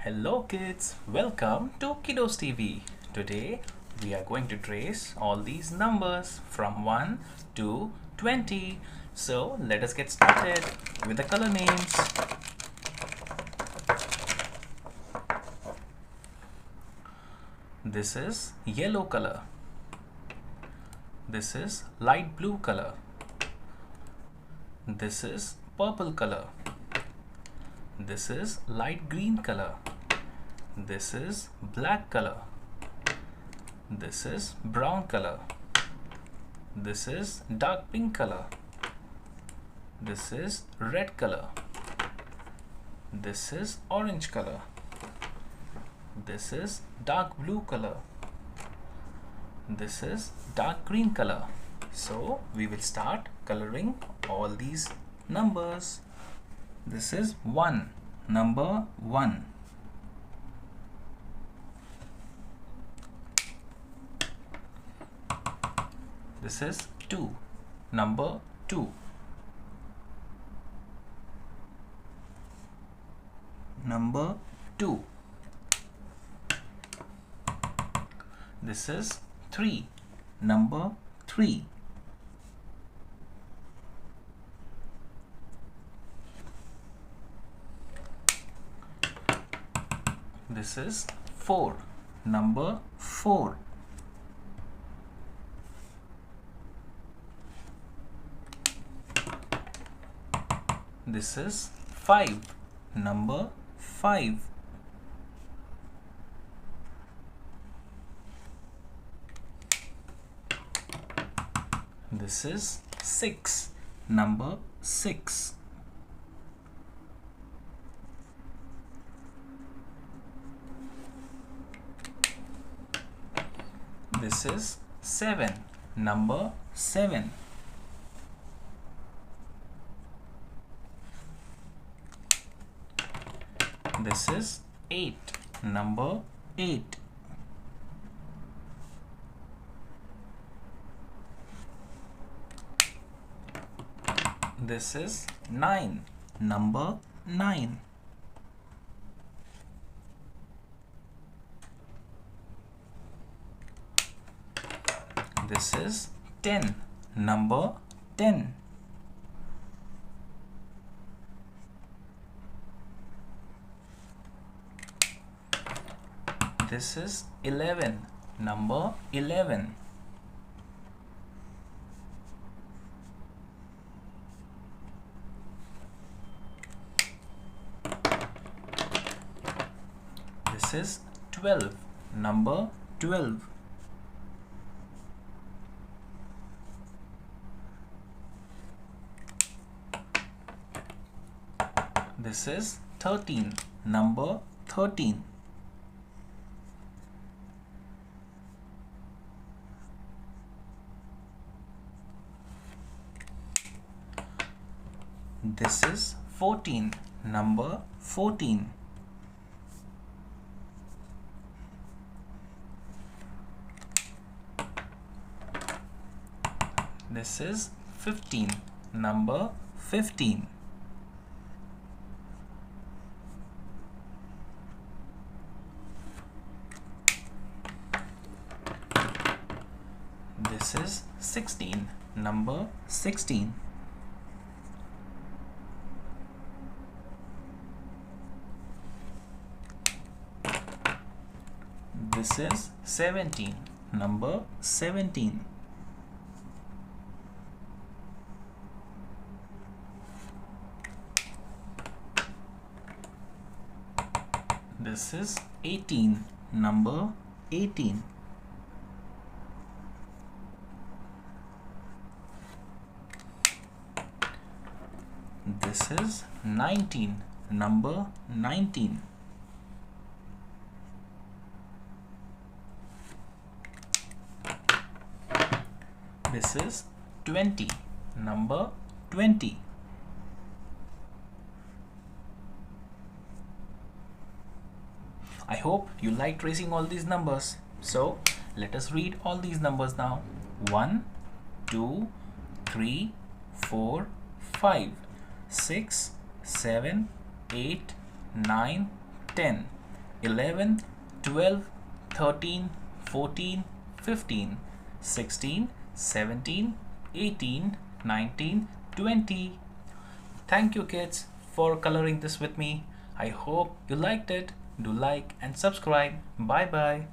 Hello kids, welcome to KiddosTV. Today we are going to trace all these numbers from 1 to 20. So let us get started with the color names. This is yellow color. This is light blue color. This is purple color. This is light green color. This is black color. This is brown color. This is dark pink color. This is red color. This is orange color. This is dark blue color. This is dark green color. So we will start coloring all these numbers. This is 1, number 1. This is 2, number 2. Number 2. This is 3, number 3. This is 4, number 4. This is 5, number 5. This is 6, number 6. This is 7, number 7. This is 8, number 8. This is 9, number 9. This is 10, number 10. This is 11, number 11. This is 12, number 12. This is 13, number 13. This is 14, number 14. This is 15, number 15. This is 16, number 16. This is 17, number 17. This is 18, number 18. This is 19, number 19. This is 20, number 20. I hope you like tracing all these numbers. So let us read all these numbers now. 1, 2, 3, 4, 5, 6, 7, 8, 9, 10. 11, 12, 13, 14, 15, 16, 17, 18, 19, 20. Thank you kids for coloring this with me. I hope you liked it. Do like and subscribe. Bye bye.